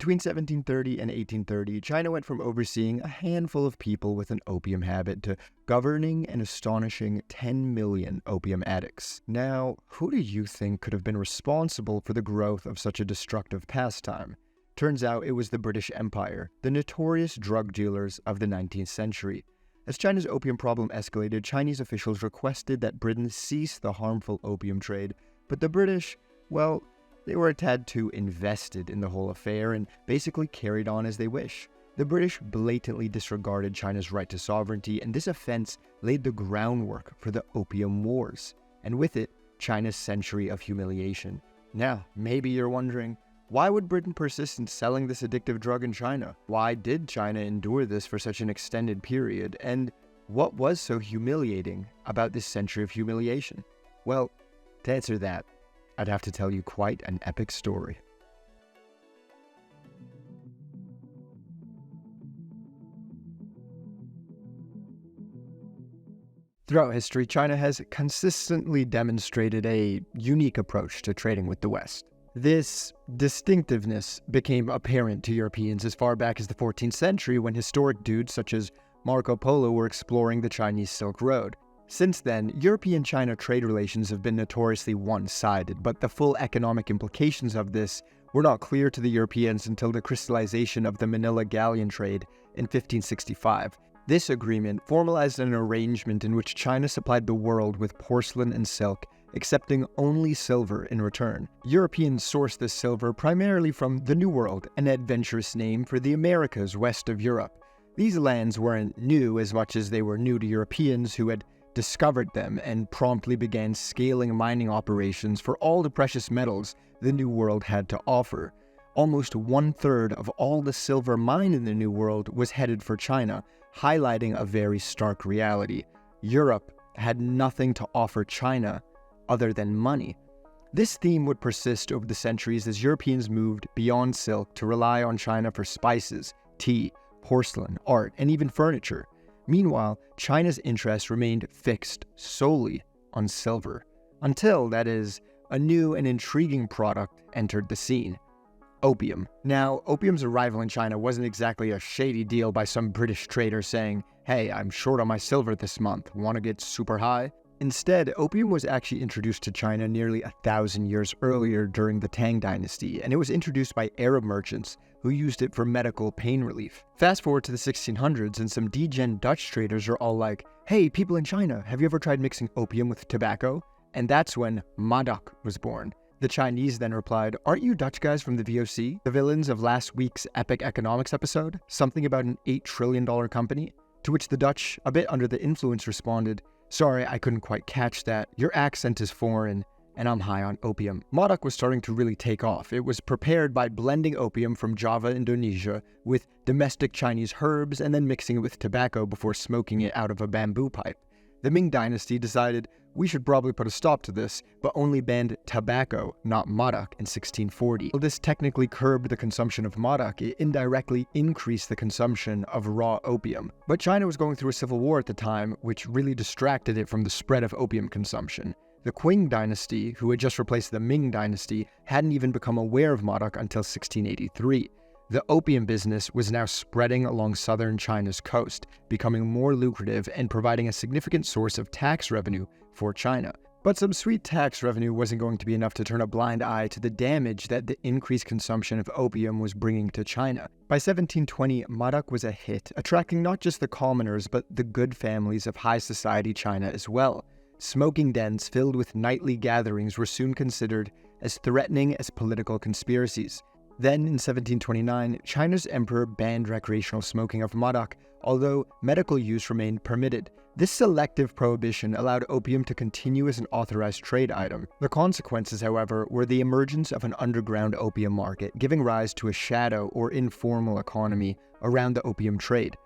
Between 1730 and 1830, China went from overseeing a handful of people with an opium habit to governing an astonishing 10 million opium addicts. Now, who do you think could have been responsible for the growth of such a destructive pastime? Turns out it was the British Empire, the notorious drug dealers of the 19th century. As China's opium problem escalated, Chinese officials requested that Britain cease the harmful opium trade, but the British, well, they were a tad too invested in the whole affair and basically carried on as they wish. The British blatantly disregarded China's right to sovereignty, and this offense laid the groundwork for the Opium Wars, and with it, China's century of humiliation. Now, maybe you're wondering, why would Britain persist in selling this addictive drug in China? Why did China endure this for such an extended period? And what was so humiliating about this century of humiliation? Well, to answer that, I'd have to tell you quite an epic story. Throughout history, China has consistently demonstrated a unique approach to trading with the West. This distinctiveness became apparent to Europeans as far back as the 14th century when historic dudes such as Marco Polo were exploring the Chinese Silk Road. Since then, European-China trade relations have been notoriously one-sided, but the full economic implications of this were not clear to the Europeans until the crystallization of the Manila Galleon trade in 1565. This agreement formalized an arrangement in which China supplied the world with porcelain and silk, accepting only silver in return. Europeans sourced this silver primarily from the New World, an adventurous name for the Americas west of Europe. These lands weren't new as much as they were new to Europeans who had discovered them and promptly began scaling mining operations for all the precious metals the New World had to offer. Almost 1/3 of all the silver mined in the New World was headed for China, highlighting a very stark reality. Europe had nothing to offer China other than money. This theme would persist over the centuries as Europeans moved beyond silk to rely on China for spices, tea, porcelain, art, and even furniture. Meanwhile, China's interest remained fixed solely on silver, until, that is, a new and intriguing product entered the scene: opium. Now, opium's arrival in China wasn't exactly a shady deal by some British trader saying, "Hey, I'm short on my silver this month, want to get super high?" Instead, opium was actually introduced to China nearly 1,000 years earlier during the Tang Dynasty, and it was introduced by Arab merchants who used it for medical pain relief. Fast forward to the 1600s, and some degen Dutch traders are all like, "Hey, people in China, have you ever tried mixing opium with tobacco?" And that's when Madoc was born. The Chinese then replied, "Aren't you Dutch guys from the VOC? The villains of last week's epic economics episode? Something about an $8 trillion company?" To which the Dutch, a bit under the influence, responded, "Sorry, I couldn't quite catch that. Your accent is foreign, and I'm high on opium." Madoc was starting to really take off. It was prepared by blending opium from Java, Indonesia, with domestic Chinese herbs and then mixing it with tobacco before smoking it out of a bamboo pipe. The Ming Dynasty decided we should probably put a stop to this, but only banned tobacco, not Madoc, in 1640. While this technically curbed the consumption of Madoc, it indirectly increased the consumption of raw opium. But China was going through a civil war at the time, which really distracted it from the spread of opium consumption. The Qing Dynasty, who had just replaced the Ming Dynasty, hadn't even become aware of Madoc until 1683. The opium business was now spreading along southern China's coast, becoming more lucrative and providing a significant source of tax revenue for China. But some sweet tax revenue wasn't going to be enough to turn a blind eye to the damage that the increased consumption of opium was bringing to China. By 1720, Madoc was a hit, attracting not just the commoners but the good families of high society China as well. Smoking dens filled with nightly gatherings were soon considered as threatening as political conspiracies. Then, in 1729, China's emperor banned recreational smoking of Madoc, although medical use remained permitted. This selective prohibition allowed opium to continue as an authorized trade item. The consequences, however, were the emergence of an underground opium market, giving rise to a shadow or informal economy around the opium trade.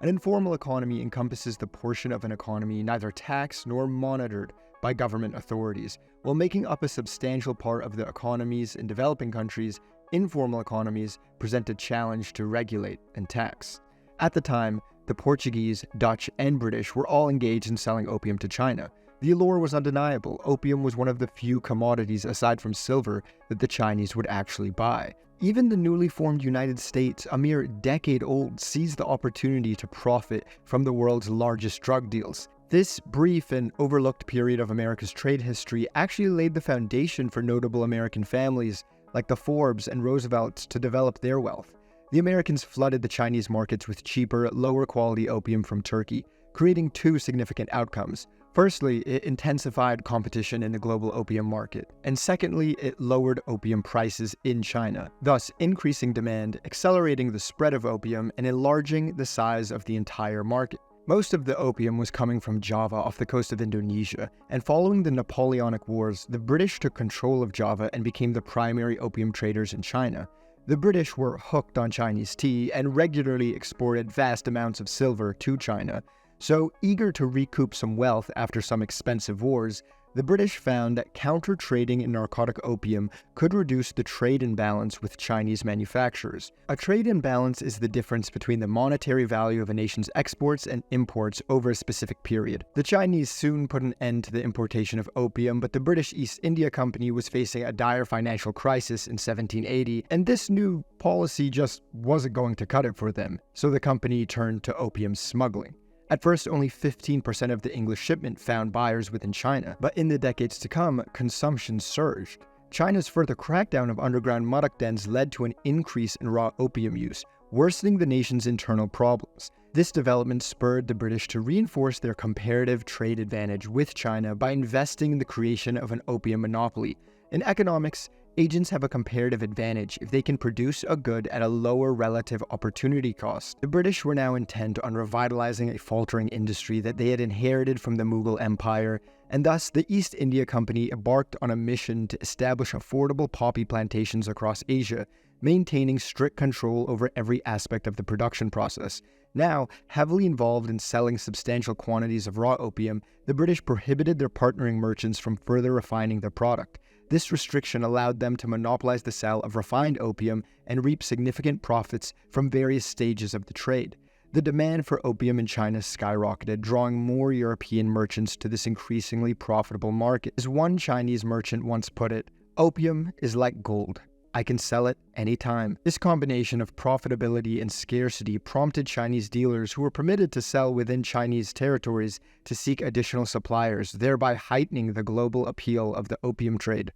An informal economy encompasses the portion of an economy neither taxed nor monitored by government authorities. While making up a substantial part of the economies in developing countries, informal economies present a challenge to regulate and tax. At the time, the Portuguese, Dutch, and British were all engaged in selling opium to China. The allure was undeniable. Opium was one of the few commodities aside from silver that the Chinese would actually buy. Even the newly formed United States, a mere decade old, seized the opportunity to profit from the world's largest drug deals. This brief and overlooked period of America's trade history actually laid the foundation for notable American families like the Forbes and Roosevelts to develop their wealth. The Americans flooded the Chinese markets with cheaper, lower quality opium from Turkey, creating two significant outcomes. Firstly, it intensified competition in the global opium market, and secondly, it lowered opium prices in China, thus increasing demand, accelerating the spread of opium, and enlarging the size of the entire market. Most of the opium was coming from Java off the coast of Indonesia, and following the Napoleonic Wars, the British took control of Java and became the primary opium traders in China. The British were hooked on Chinese tea and regularly exported vast amounts of silver to China. So, eager to recoup some wealth after some expensive wars, the British found that counter-trading in narcotic opium could reduce the trade imbalance with Chinese manufacturers. A trade imbalance is the difference between the monetary value of a nation's exports and imports over a specific period. The Chinese soon put an end to the importation of opium, but the British East India Company was facing a dire financial crisis in 1780, and this new policy just wasn't going to cut it for them, so the company turned to opium smuggling. At first, only 15% of the English shipment found buyers within China, but in the decades to come, consumption surged. China's further crackdown of underground muddock dens led to an increase in raw opium use, worsening the nation's internal problems. This development spurred the British to reinforce their comparative trade advantage with China by investing in the creation of an opium monopoly. In economics, agents have a comparative advantage if they can produce a good at a lower relative opportunity cost. The British were now intent on revitalizing a faltering industry that they had inherited from the Mughal Empire, and thus the East India Company embarked on a mission to establish affordable poppy plantations across Asia, maintaining strict control over every aspect of the production process. Now, heavily involved in selling substantial quantities of raw opium, the British prohibited their partnering merchants from further refining their product. This restriction allowed them to monopolize the sale of refined opium and reap significant profits from various stages of the trade. The demand for opium in China skyrocketed, drawing more European merchants to this increasingly profitable market. As one Chinese merchant once put it, "Opium is like gold. I can sell it anytime." This combination of profitability and scarcity prompted Chinese dealers who were permitted to sell within Chinese territories to seek additional suppliers, thereby heightening the global appeal of the opium trade.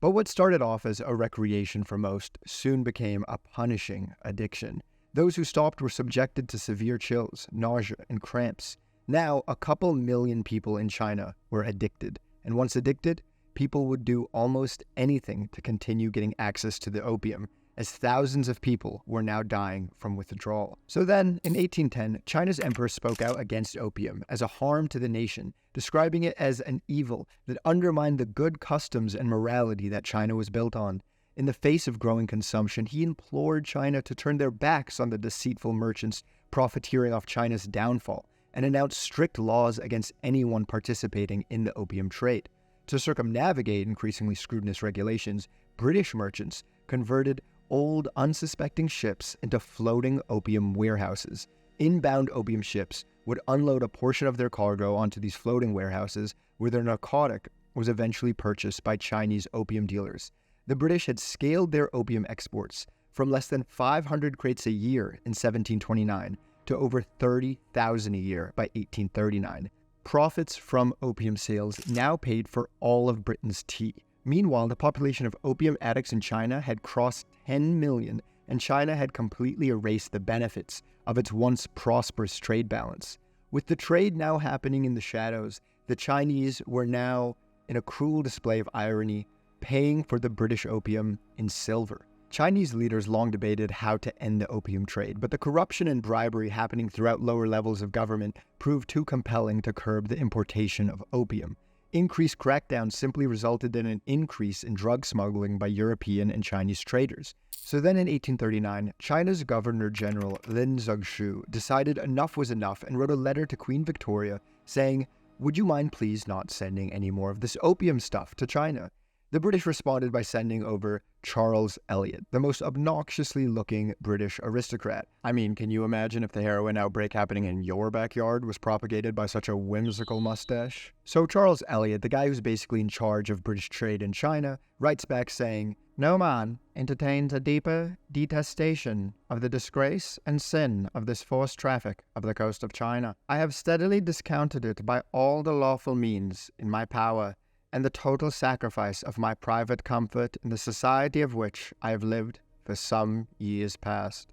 But what started off as a recreation for most soon became a punishing addiction. Those who stopped were subjected to severe chills, nausea, and cramps. Now, a couple million people in China were addicted, and once addicted, people would do almost anything to continue getting access to the opium, as thousands of people were now dying from withdrawal. So then, in 1810, China's emperor spoke out against opium as a harm to the nation, describing it as an evil that undermined the good customs and morality that China was built on. In the face of growing consumption, he implored China to turn their backs on the deceitful merchants profiteering off China's downfall, and announced strict laws against anyone participating in the opium trade. To circumnavigate increasingly scrutinous regulations, British merchants converted old, unsuspecting ships into floating opium warehouses. Inbound opium ships would unload a portion of their cargo onto these floating warehouses, where their narcotic was eventually purchased by Chinese opium dealers. The British had scaled their opium exports from less than 500 crates a year in 1729 to over 30,000 a year by 1839. Profits from opium sales now paid for all of Britain's tea. Meanwhile, the population of opium addicts in China had crossed 10 million, and China had completely erased the benefits of its once prosperous trade balance. With the trade now happening in the shadows, the Chinese were now, in a cruel display of irony, paying for the British opium in silver. Chinese leaders long debated how to end the opium trade, but the corruption and bribery happening throughout lower levels of government proved too compelling to curb the importation of opium. Increased crackdowns simply resulted in an increase in drug smuggling by European and Chinese traders. So then in 1839, China's Governor-General Lin Zexu decided enough was enough and wrote a letter to Queen Victoria saying, "Would you mind please not sending any more of this opium stuff to China?" The British responded by sending over Charles Eliot, the most obnoxiously looking British aristocrat. I mean, can you imagine if the heroin outbreak happening in your backyard was propagated by such a whimsical mustache? So Charles Eliot, the guy who's basically in charge of British trade in China, writes back saying, "No man entertains a deeper detestation of the disgrace and sin of this forced traffic of the coast of China. I have steadily discounted it by all the lawful means in my power, and the total sacrifice of my private comfort in the society of which I have lived for some years past."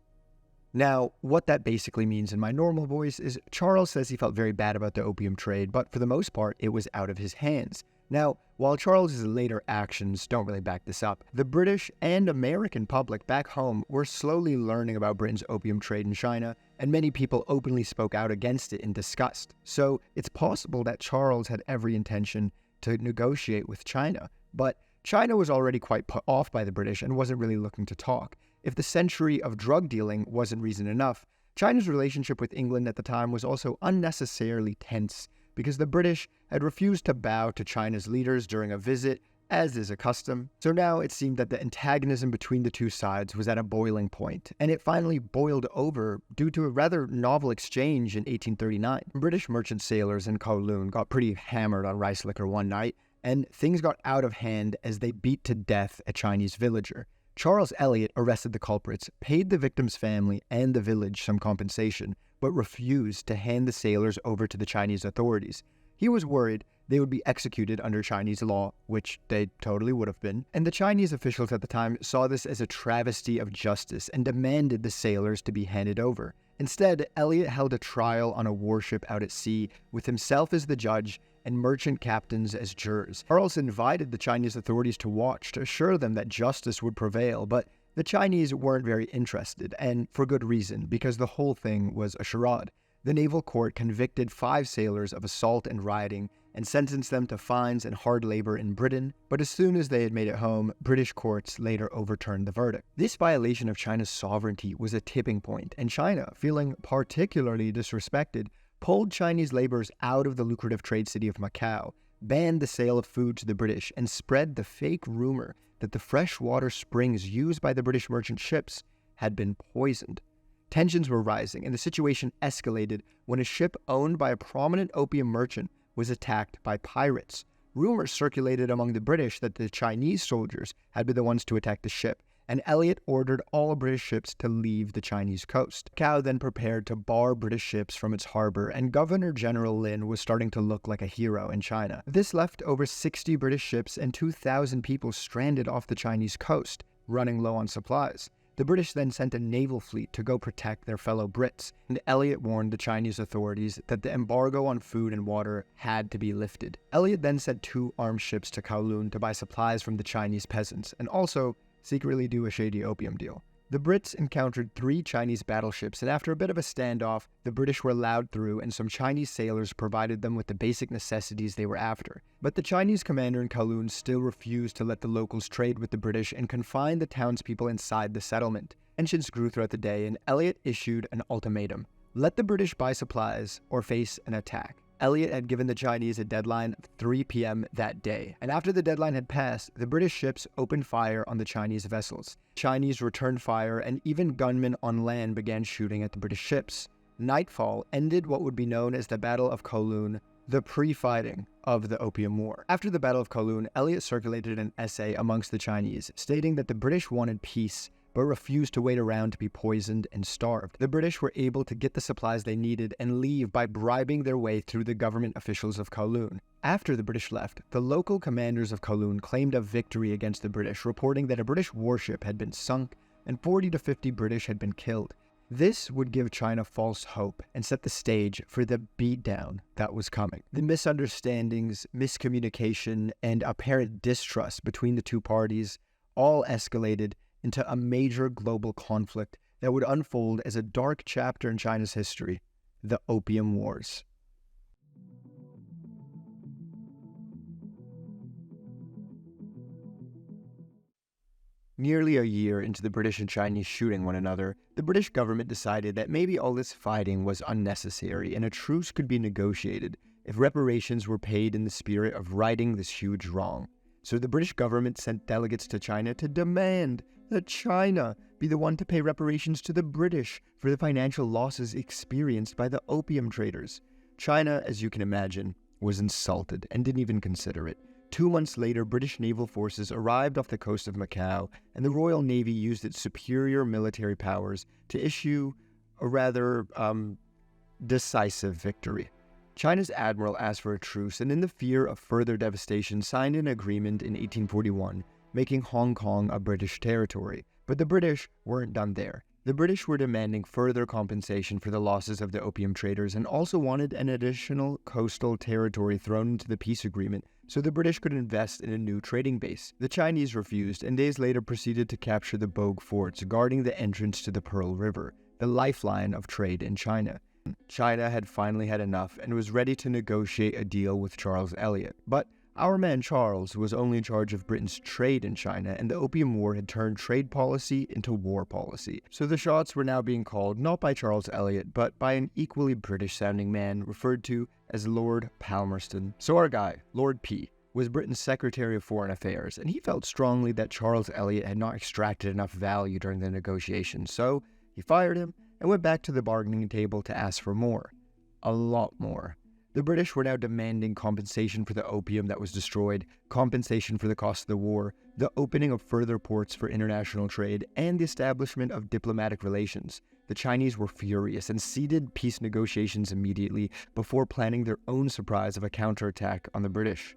Now, what that basically means in my normal voice is Charles says he felt very bad about the opium trade, but for the most part, it was out of his hands. Now, while Charles's later actions don't really back this up, the British and American public back home were slowly learning about Britain's opium trade in China, and many people openly spoke out against it in disgust. So it's possible that Charles had every intention to negotiate with China, but China was already quite put off by the British and wasn't really looking to talk. If the century of drug dealing wasn't reason enough, China's relationship with England at the time was also unnecessarily tense, because the British had refused to bow to China's leaders during a visit, as is a custom. So now it seemed that the antagonism between the two sides was at a boiling point, and it finally boiled over due to a rather novel exchange in 1839. British merchant sailors in Kowloon got pretty hammered on rice liquor one night, and things got out of hand as they beat to death a Chinese villager. Charles Eliot arrested the culprits, paid the victim's family and the village some compensation, but refused to hand the sailors over to the Chinese authorities. He was worried they would be executed under Chinese law, which they totally would have been, and the Chinese officials at the time saw this as a travesty of justice and demanded the sailors to be handed over. Instead, Eliot held a trial on a warship out at sea, with himself as the judge and merchant captains as jurors. Charles invited the Chinese authorities to watch to assure them that justice would prevail, but the Chinese weren't very interested, and for good reason, because the whole thing was a charade. The naval court convicted 5 sailors of assault and rioting and sentenced them to fines and hard labor in Britain, but as soon as they had made it home, British courts later overturned the verdict. This violation of China's sovereignty was a tipping point, and China, feeling particularly disrespected, pulled Chinese laborers out of the lucrative trade city of Macau, banned the sale of food to the British, and spread the fake rumor that the freshwater springs used by the British merchant ships had been poisoned. Tensions were rising, and the situation escalated when a ship owned by a prominent opium merchant was attacked by pirates. Rumors circulated among the British that the Chinese soldiers had been the ones to attack the ship, and Eliot ordered all British ships to leave the Chinese coast. Macau then prepared to bar British ships from its harbor, and Governor-General Lin was starting to look like a hero in China. This left over 60 British ships and 2,000 people stranded off the Chinese coast, running low on supplies. The British then sent a naval fleet to go protect their fellow Brits, and Eliot warned the Chinese authorities that the embargo on food and water had to be lifted. Eliot then sent 2 armed ships to Kowloon to buy supplies from the Chinese peasants, and also secretly do a shady opium deal. The Brits encountered 3 Chinese battleships, and after a bit of a standoff, the British were allowed through, and some Chinese sailors provided them with the basic necessities they were after. But the Chinese commander in Kowloon still refused to let the locals trade with the British and confined the townspeople inside the settlement. Tensions grew throughout the day, and Eliot issued an ultimatum: let the British buy supplies or face an attack. Eliot had given the Chinese a deadline of 3 p.m. that day, and after the deadline had passed, the British ships opened fire on the Chinese vessels. Chinese returned fire, and even gunmen on land began shooting at the British ships. Nightfall ended what would be known as the Battle of Kowloon, the pre-fighting of the Opium War. After the Battle of Kowloon, Eliot circulated an essay amongst the Chinese, stating that the British wanted peace, but refused to wait around to be poisoned and starved. The British were able to get the supplies they needed and leave by bribing their way through the government officials of Kowloon. After the British left, the local commanders of Kowloon claimed a victory against the British, reporting that a British warship had been sunk and 40 to 50 British had been killed. This would give China false hope and set the stage for the beatdown that was coming. The misunderstandings, miscommunication, and apparent distrust between the two parties all escalated into a major global conflict that would unfold as a dark chapter in China's history, the Opium Wars. Nearly a year into the British and Chinese shooting one another, the British government decided that maybe all this fighting was unnecessary and a truce could be negotiated if reparations were paid in the spirit of righting this huge wrong. So the British government sent delegates to China to demand that China be the one to pay reparations to the British for the financial losses experienced by the opium traders. China, as you can imagine, was insulted and didn't even consider it. 2 months later, British naval forces arrived off the coast of Macau, and the Royal Navy used its superior military powers to issue a rather decisive victory. China's admiral asked for a truce, and in the fear of further devastation, signed an agreement in 1841, making Hong Kong a British territory. But the British weren't done there. The British were demanding further compensation for the losses of the opium traders and also wanted an additional coastal territory thrown into the peace agreement so the British could invest in a new trading base. The Chinese refused, and days later proceeded to capture the Bogue forts guarding the entrance to the Pearl River, the lifeline of trade in China. China had finally had enough and was ready to negotiate a deal with Charles Elliot. But our man Charles was only in charge of Britain's trade in China, and the Opium War had turned trade policy into war policy. So the shots were now being called not by Charles Elliot, but by an equally British-sounding man referred to as Lord Palmerston. So our guy, Lord P, was Britain's Secretary of Foreign Affairs, and he felt strongly that Charles Elliot had not extracted enough value during the negotiations, so he fired him and went back to the bargaining table to ask for more. A lot more. The British were now demanding compensation for the opium that was destroyed, compensation for the cost of the war, the opening of further ports for international trade, and the establishment of diplomatic relations. The Chinese were furious and ceded peace negotiations immediately before planning their own surprise of a counterattack on the British.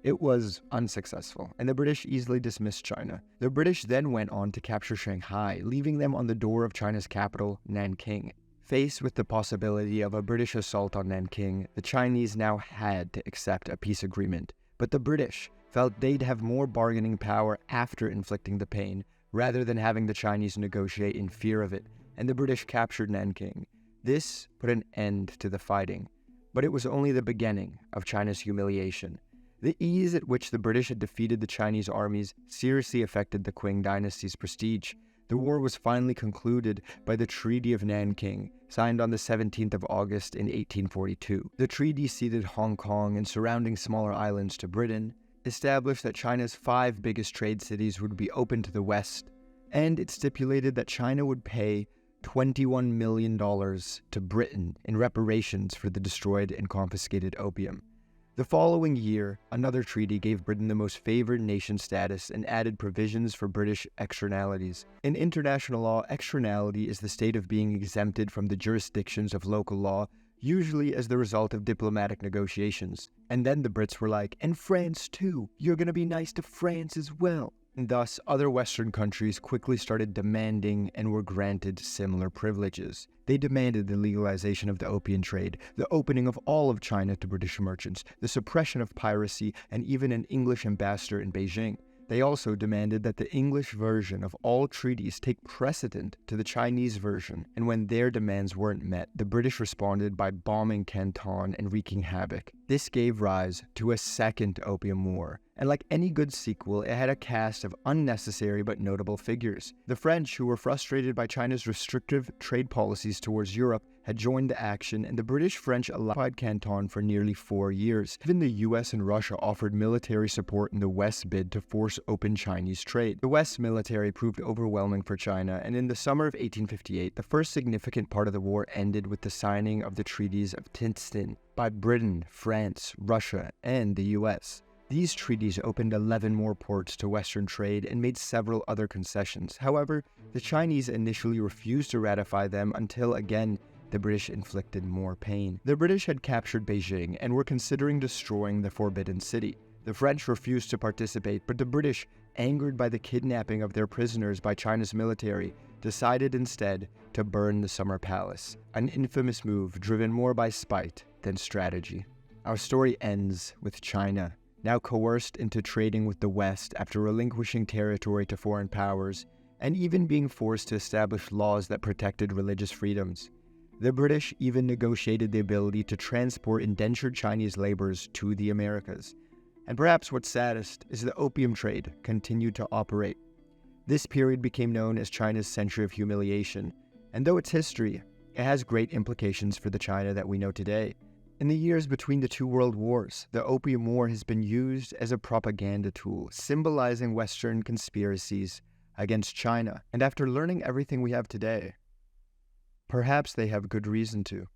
It was unsuccessful, and the British easily dismissed China. The British then went on to capture Shanghai, leaving them on the door of China's capital, Nanking. Faced with the possibility of a British assault on Nanking, the Chinese now had to accept a peace agreement. But the British felt they'd have more bargaining power after inflicting the pain, rather than having the Chinese negotiate in fear of it, and the British captured Nanking. This put an end to the fighting, but it was only the beginning of China's humiliation. The ease at which the British had defeated the Chinese armies seriously affected the Qing dynasty's prestige. The war was finally concluded by the Treaty of Nanking, signed on the 17th of August in 1842. The treaty ceded Hong Kong and surrounding smaller islands to Britain, established that China's 5 biggest trade cities would be open to the West, and it stipulated that China would pay $21 million to Britain in reparations for the destroyed and confiscated opium. The following year, another treaty gave Britain the most favored nation status and added provisions for British externalities. In international law, externality is the state of being exempted from the jurisdictions of local law, usually as the result of diplomatic negotiations. And then the Brits were like, and France too, you're gonna be nice to France as well. And thus, other Western countries quickly started demanding and were granted similar privileges. They demanded the legalization of the opium trade, the opening of all of China to British merchants, the suppression of piracy, and even an English ambassador in Beijing. They also demanded that the English version of all treaties take precedent to the Chinese version, and when their demands weren't met, the British responded by bombing Canton and wreaking havoc. This gave rise to a Second Opium War, and like any good sequel, it had a cast of unnecessary but notable figures. The French, who were frustrated by China's restrictive trade policies towards Europe, had joined the action, and the British-French occupied Canton for nearly 4 years. Even the US and Russia offered military support in the West's bid to force open Chinese trade. The West's military proved overwhelming for China, and in the summer of 1858, the first significant part of the war ended with the signing of the Treaties of Nanking by Britain, France, Russia, and the US. These treaties opened 11 more ports to Western trade and made several other concessions. However, the Chinese initially refused to ratify them until, again, the British inflicted more pain. The British had captured Beijing and were considering destroying the Forbidden City. The French refused to participate, but the British, angered by the kidnapping of their prisoners by China's military, decided instead to burn the Summer Palace, an infamous move driven more by spite than strategy. Our story ends with China, now coerced into trading with the West after relinquishing territory to foreign powers, and even being forced to establish laws that protected religious freedoms. The British even negotiated the ability to transport indentured Chinese laborers to the Americas. And perhaps what's saddest is the opium trade continued to operate. This period became known as China's century of humiliation, and though it's history, it has great implications for the China that we know today. In the years between the two world wars, the Opium War has been used as a propaganda tool, symbolizing Western conspiracies against China. And after learning everything we have today, perhaps they have good reason to.